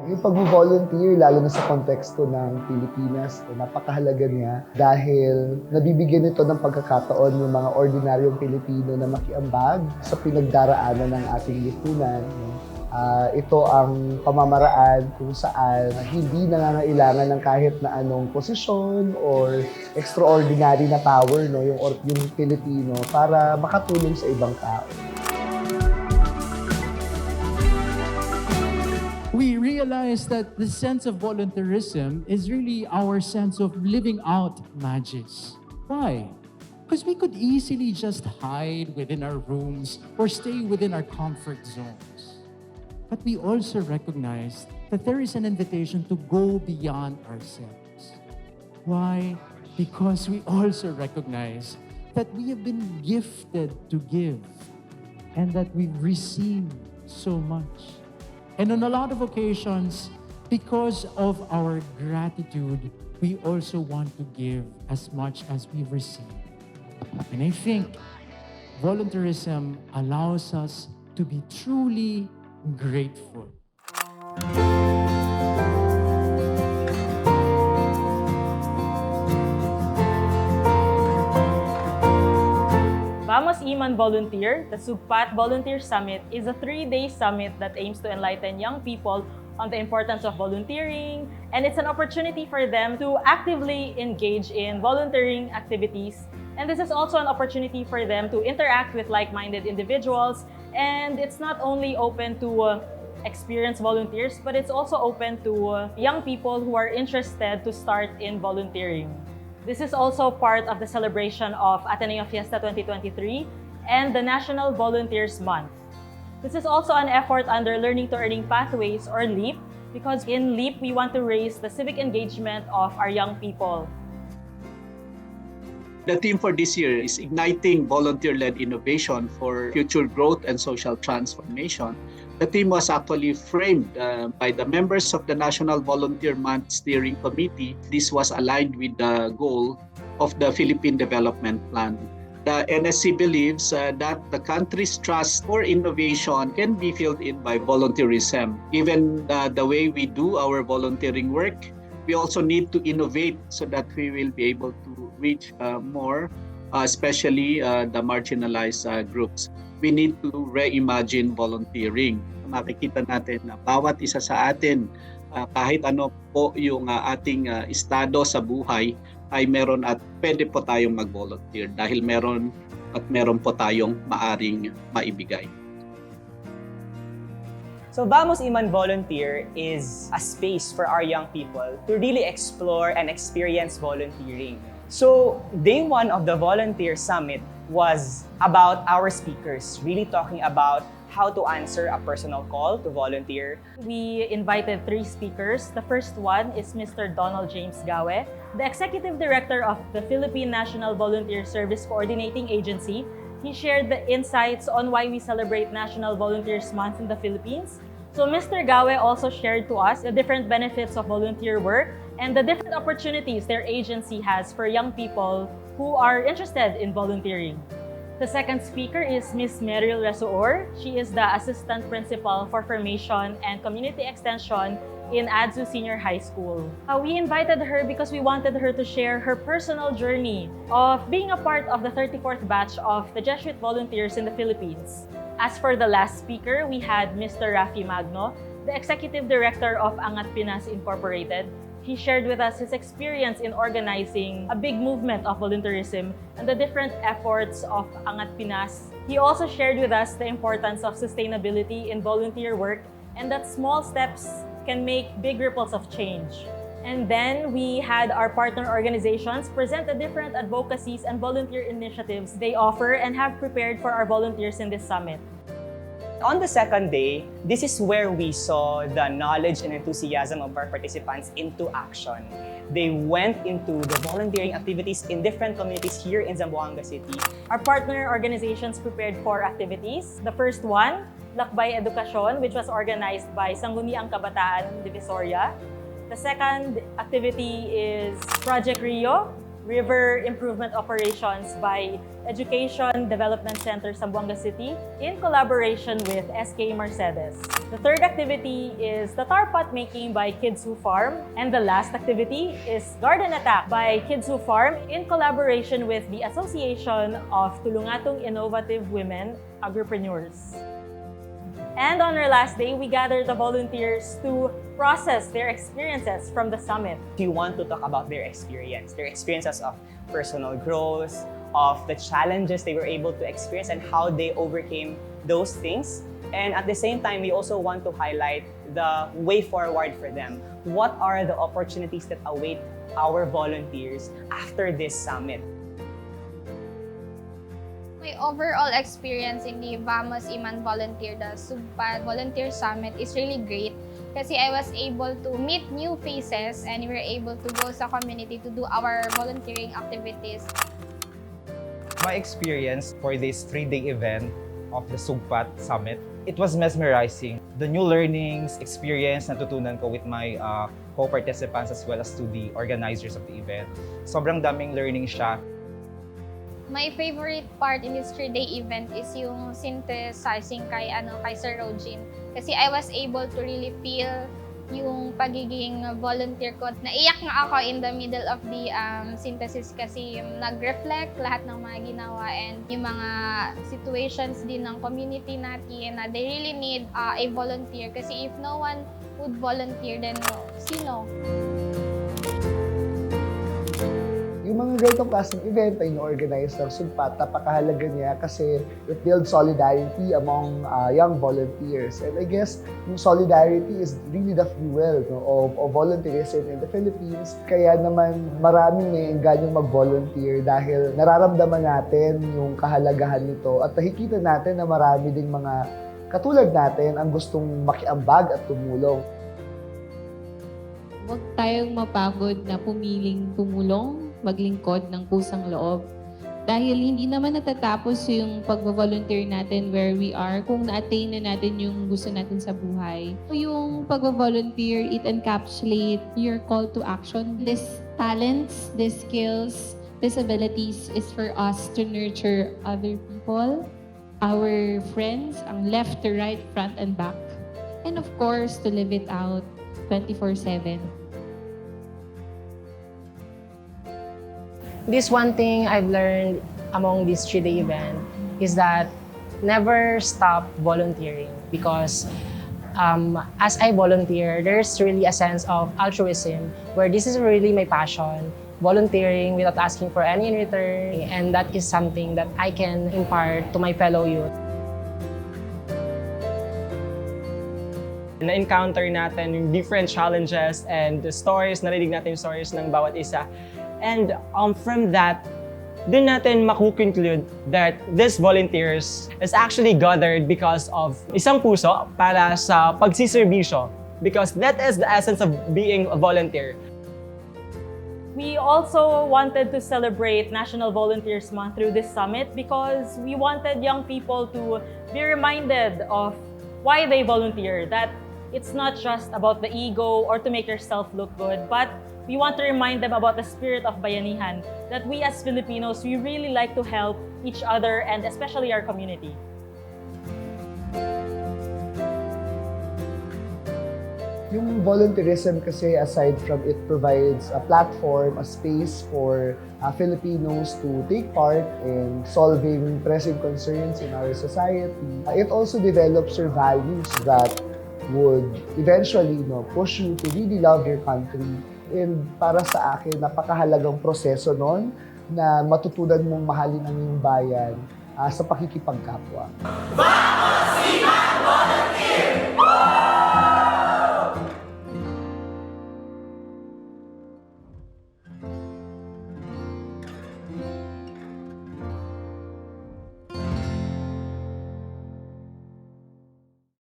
Yung pag-volunteer, lalo na sa konteksto ng Pilipinas, napakahalaga niya dahil nabibigyan nito ng pagkakataon yung mga ordinaryong Pilipino na makiambag sa pinagdaraanan ng ating lipunan. Ito ang pamamaraan kung saan hindi nangangailangan ng kahit na anong posisyon or extraordinary na power, no, yung Pilipino para makatulong sa ibang tao. We realize that the sense of volunteerism is really our sense of living out Magis. Why? Because we could easily just hide within our rooms or stay within our comfort zones. But we also recognize that there is an invitation to go beyond ourselves. Why? Because we also recognize that we have been gifted to give and that we've received so much. And on a lot of occasions, because of our gratitude, we also want to give as much as we've received. And I think volunteerism allows us to be truly grateful. Vamos Iman Volunteer, the SUGPAT Volunteers Summit, is a 3-day summit that aims to enlighten young people on the importance of volunteering, and it's an opportunity for them to actively engage in volunteering activities. And this is also an opportunity for them to interact with like-minded individuals, and it's not only open to experienced volunteers, but it's also open to young people who are interested to start in volunteering. This is also part of the celebration of Ateneo Fiesta 2023 and the National Volunteers Month. This is also an effort under Learning to Earning Pathways, or LEAP, because in LEAP, we want to raise the civic engagement of our young people. The theme for this year is Igniting Volunteer-Led Innovation for Future Growth and Social Transformation. The theme was actually framed by the members of the National Volunteer Month Steering Committee. This was aligned with the goal of the Philippine Development Plan. The NSC believes that the country's trust for innovation can be filled in by volunteerism. Even the way we do our volunteering work, we also need to innovate so that we will be able to reach more, especially the marginalized groups. We need to reimagine volunteering. Makikita natin na bawat isa sa atin, kahit ano po yung ating estado sa buhay, ay meron at pwede po tayong mag-volunteer dahil meron po tayong maaring maibigay. So Vamos Iman Volunteer is a space for our young people to really explore and experience volunteering. So day 1 of the Volunteer Summit was about our speakers, really talking about how to answer a personal call to volunteer. We invited 3 speakers. The first one is Mr. Donald James Gawe, the Executive Director of the Philippine National Volunteer Service Coordinating Agency. He shared the insights on why we celebrate National Volunteers Month in the Philippines. So Mr. Gawe also shared to us the different benefits of volunteer work and the different opportunities their agency has for young people who are interested in volunteering. The second speaker is Ms. Meryl Resuor. She is the Assistant Principal for Formation and Community Extension in ADSU Senior High School. We invited her because we wanted her to share her personal journey of being a part of the 34th batch of the Jesuit volunteers in the Philippines. As for the last speaker, we had Mr. Rafi Magno, the Executive Director of Angat Pinas Incorporated. He shared with us his experience in organizing a big movement of volunteerism and the different efforts of Angat Pinas. He also shared with us the importance of sustainability in volunteer work and that small steps can make big ripples of change. And then we had our partner organizations present the different advocacies and volunteer initiatives they offer and have prepared for our volunteers in this summit. On the second day, this is where we saw the knowledge and enthusiasm of our participants into action. They went into the volunteering activities in different communities here in Zamboanga City. Our partner organizations prepared 4 activities. The first one, Lakbay Edukasyon, which was organized by Sangguniang Kabataan Divisoria. The second activity is Project Rio, river improvement operations by Education Development Center Zamboanga City in collaboration with SK Mercedes. The third activity is the tar pot making by Kids Who Farm. And the last activity is Garden Attack by Kids Who Farm in collaboration with the Association of Tulungatong Innovative Women Agripreneurs. And on our last day, we gathered the volunteers to process their experiences from the summit. We want to talk about their experiences of personal growth, of the challenges they were able to experience and how they overcame those things. And at the same time, we also want to highlight the way forward for them. What are the opportunities that await our volunteers after this summit? My overall experience in the Vamos Iman Volunteer, the SUGPAT Volunteers Summit is really great kasi I was able to meet new faces and we were able to go sa community to do our volunteering activities. My experience for this 3-day event of the SUGPAT Summit, it was mesmerizing. The new learnings, experience natutunan ko with my co-participants as well as to the organizers of the event. Sobrang daming learning siya. My favorite part in this 3-day event is yung synthesizing kay Sir Rogin. Kasi I was able to really feel yung pagiging volunteer ko. Naiyak nga ako in the middle of the synthesis kasi nag-reflect lahat ng mga ginawa and yung mga situations din ng community natin na they really need a volunteer. Kasi if no one would volunteer, then sino? Yung mga ganitong klaseng event ay ino-organize ng SUGPAT, napakahalaga niya kasi it builds solidarity among young volunteers. And I guess yung solidarity is really the fuel of volunteerism in the Philippines. Kaya naman maraming naienganyong mag-volunteer dahil nararamdaman natin yung kahalagahan nito at nakikita natin na marami ding mga katulad natin ang gustong makiambag at tumulong. Huwag tayong mapagod na pumiling tumulong, maglingkod ng pusang loob. Dahil hindi naman natatapos yung pag-volunteer natin where we are kung na-attain na natin yung gusto natin sa buhay. Yung pag-volunteer, it encapsulates your call to action. These talents, these skills, these abilities is for us to nurture other people, our friends, ang left to right, front and back. And of course, to live it out 24/7. This one thing I've learned among this 3-day event is that never stop volunteering because as I volunteer, there's really a sense of altruism where this is really my passion, volunteering without asking for any in return, and that is something that I can impart to my fellow youth. Na-encounter natin yung different challenges and the stories, narinig natin yung stories ng bawat isa. And from that, dun natin makukonclude that these volunteers is actually gathered because of isang puso para sa pagsiservisyo. Because that is the essence of being a volunteer. We also wanted to celebrate National Volunteers Month through this summit because we wanted young people to be reminded of why they volunteer, that it's not just about the ego or to make yourself look good, but we want to remind them about the spirit of bayanihan, that we as Filipinos, we really like to help each other and especially our community. Yung volunteerism kasi, aside from it provides a platform, a space for Filipinos to take part in solving pressing concerns in our society, it also develops your values that would eventually push you to really love your country. And para sa akin, napakahalagang proseso nun na matutunan mong mahalin ang iyong bayan sa pakikipagkapwa. Vamos, Iman Volunteer!